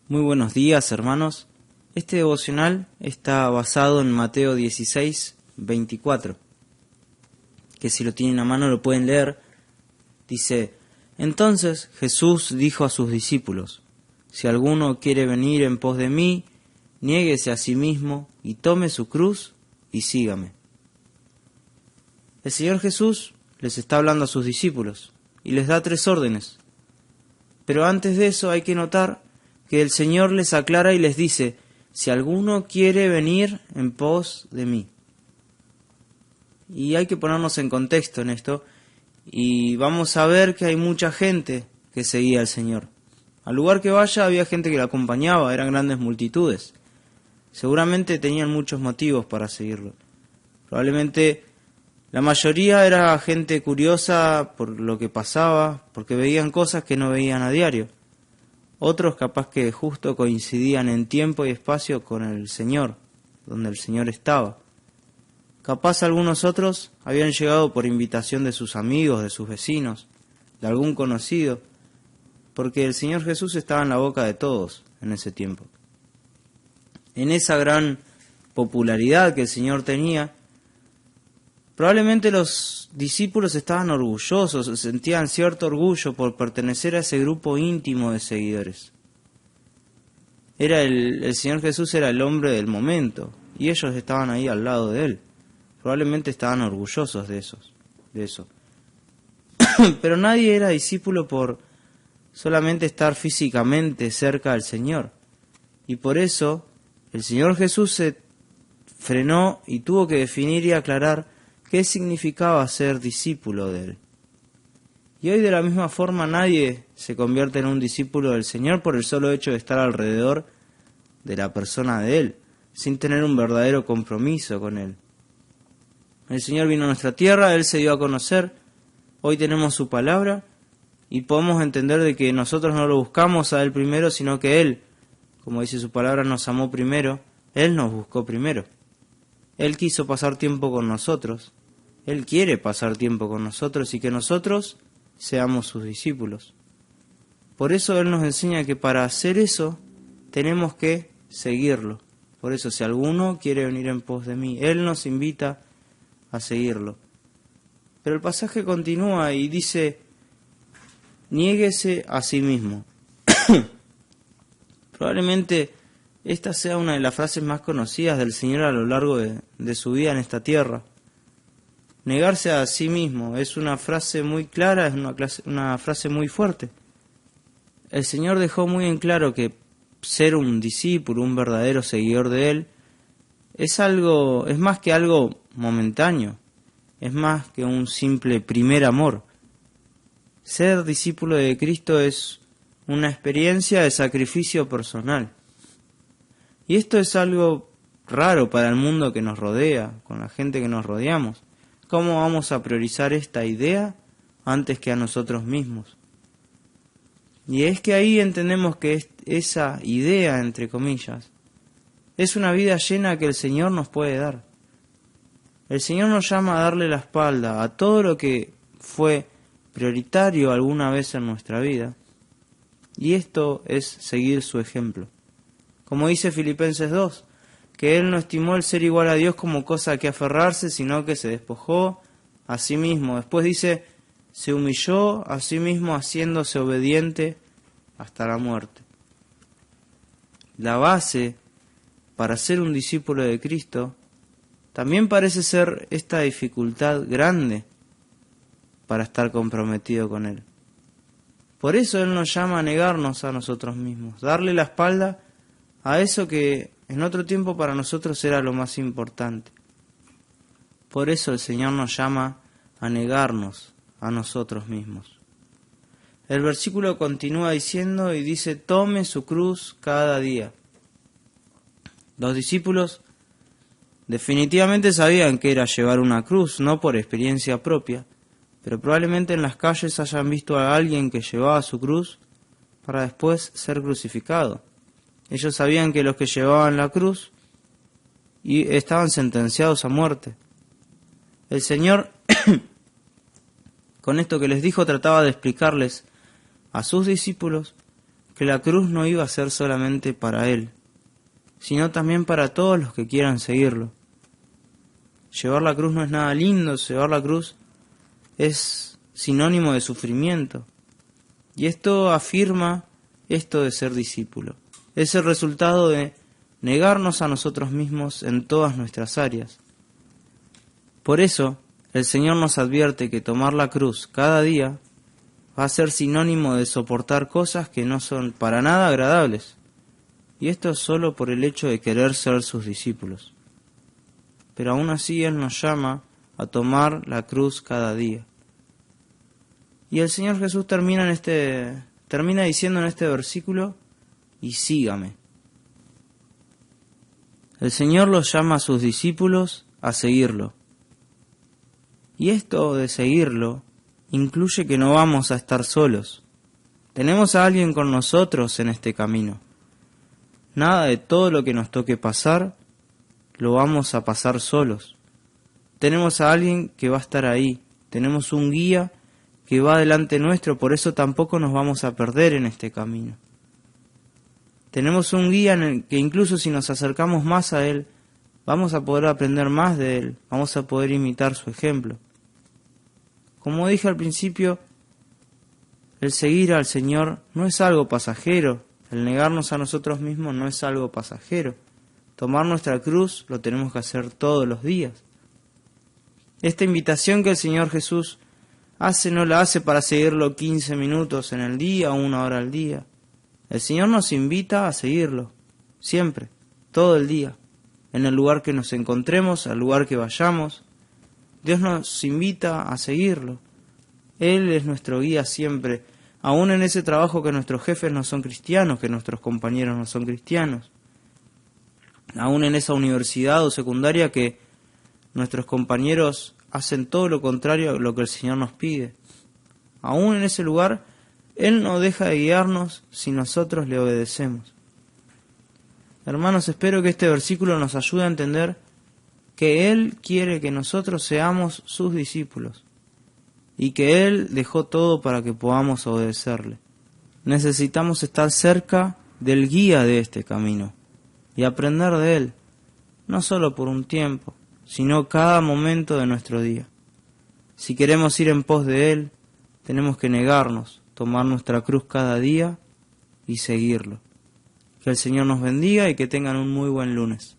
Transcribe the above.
Muy buenos días, hermanos. Este devocional está basado en Mateo 16, 24, que si lo tienen a mano lo pueden leer. Dice: Entonces Jesús dijo a sus discípulos: Si alguno quiere venir en pos de mí, niéguese a sí mismo y tome su cruz y sígame. El Señor Jesús les está hablando a sus discípulos y les da 3 órdenes. Pero antes de eso hay que notar que el Señor les aclara y les dice: si alguno quiere venir en pos de mí. Y hay que ponernos en contexto en esto, y vamos a ver que hay mucha gente que seguía al Señor. Al lugar que vaya había gente que lo acompañaba, eran grandes multitudes. Seguramente tenían muchos motivos para seguirlo. Probablemente la mayoría era gente curiosa por lo que pasaba, porque veían cosas que no veían a diario. Otros capaz que justo coincidían en tiempo y espacio con el Señor, donde el Señor estaba. Capaz algunos otros habían llegado por invitación de sus amigos, de sus vecinos, de algún conocido, porque el Señor Jesús estaba en la boca de todos en ese tiempo. En esa gran popularidad que el Señor tenía, probablemente los discípulos estaban orgullosos, sentían cierto orgullo por pertenecer a ese grupo íntimo de seguidores. El Señor Jesús era el hombre del momento, y ellos estaban ahí al lado de Él. Probablemente estaban orgullosos de eso. Pero nadie era discípulo por solamente estar físicamente cerca del Señor. Y por eso el Señor Jesús se frenó y tuvo que definir y aclarar qué significaba ser discípulo de Él. Y hoy de la misma forma nadie se convierte en un discípulo del Señor por el solo hecho de estar alrededor de la persona de Él, sin tener un verdadero compromiso con Él. El Señor vino a nuestra tierra, Él se dio a conocer, hoy tenemos su palabra y podemos entender de que nosotros no lo buscamos a Él primero, sino que Él, como dice su palabra, nos amó primero, Él nos buscó primero. Él quiso pasar tiempo con nosotros, Él quiere pasar tiempo con nosotros y que nosotros seamos sus discípulos. Por eso Él nos enseña que para hacer eso tenemos que seguirlo. Por eso si alguno quiere venir en pos de mí, Él nos invita a seguirlo. Pero el pasaje continúa y dice: niéguese a sí mismo. Probablemente esta sea una de las frases más conocidas del Señor a lo largo de su vida en esta tierra. Negarse a sí mismo es una frase muy clara, es una frase muy fuerte. El Señor dejó muy en claro que ser un discípulo, un verdadero seguidor de Él, es más que algo momentáneo, es más que un simple primer amor. Ser discípulo de Cristo es una experiencia de sacrificio personal. Y esto es algo raro para el mundo que nos rodea, con la gente que nos rodeamos. ¿Cómo vamos a priorizar esta idea antes que a nosotros mismos? Y es que ahí entendemos que esa idea, entre comillas, es una vida llena que el Señor nos puede dar. El Señor nos llama a darle la espalda a todo lo que fue prioritario alguna vez en nuestra vida. Y esto es seguir su ejemplo. Como dice Filipenses 2, que Él no estimó el ser igual a Dios como cosa a que aferrarse, sino que se despojó a sí mismo. Después dice: se humilló a sí mismo haciéndose obediente hasta la muerte. La base para ser un discípulo de Cristo también parece ser esta dificultad grande para estar comprometido con Él. Por eso Él nos llama a negarnos a nosotros mismos, darle la espalda a eso que en otro tiempo para nosotros era lo más importante. Por eso el Señor nos llama a negarnos a nosotros mismos. El versículo continúa diciendo y dice: tome su cruz cada día. Los discípulos definitivamente sabían que era llevar una cruz, no por experiencia propia, pero probablemente en las calles hayan visto a alguien que llevaba su cruz para después ser crucificado. Ellos sabían que los que llevaban la cruz estaban sentenciados a muerte. El Señor, con esto que les dijo, trataba de explicarles a sus discípulos que la cruz no iba a ser solamente para Él, sino también para todos los que quieran seguirlo. Llevar la cruz no es nada lindo, llevar la cruz es sinónimo de sufrimiento. Y esto afirma esto de ser discípulo. Es el resultado de negarnos a nosotros mismos en todas nuestras áreas. Por eso, el Señor nos advierte que tomar la cruz cada día va a ser sinónimo de soportar cosas que no son para nada agradables. Y esto es solo por el hecho de querer ser sus discípulos. Pero aún así Él nos llama a tomar la cruz cada día. Y el Señor Jesús termina diciendo en este versículo, y sígame. El Señor los llama a sus discípulos a seguirlo. Y esto de seguirlo incluye que no vamos a estar solos. Tenemos a alguien con nosotros en este camino. Nada de todo lo que nos toque pasar lo vamos a pasar solos. Tenemos a alguien que va a estar ahí. Tenemos un guía que va delante nuestro, por eso tampoco nos vamos a perder en este camino. Tenemos un guía en el que incluso si nos acercamos más a Él, vamos a poder aprender más de Él, vamos a poder imitar su ejemplo. Como dije al principio, el seguir al Señor no es algo pasajero, el negarnos a nosotros mismos no es algo pasajero. Tomar nuestra cruz lo tenemos que hacer todos los días. Esta invitación que el Señor Jesús hace no la hace para seguirlo 15 minutos en el día o 1 hora al día. El Señor nos invita a seguirlo, siempre, todo el día, en el lugar que nos encontremos, al lugar que vayamos. Dios nos invita a seguirlo. Él es nuestro guía siempre, aún en ese trabajo que nuestros jefes no son cristianos, que nuestros compañeros no son cristianos. Aún en esa universidad o secundaria que nuestros compañeros hacen todo lo contrario a lo que el Señor nos pide. Aún en ese lugar, Él no deja de guiarnos si nosotros le obedecemos. Hermanos, espero que este versículo nos ayude a entender que Él quiere que nosotros seamos sus discípulos y que Él dejó todo para que podamos obedecerle. Necesitamos estar cerca del guía de este camino y aprender de Él, no solo por un tiempo, sino cada momento de nuestro día. Si queremos ir en pos de Él, tenemos que negarnos, tomar nuestra cruz cada día y seguirlo. Que el Señor nos bendiga y que tengan un muy buen lunes.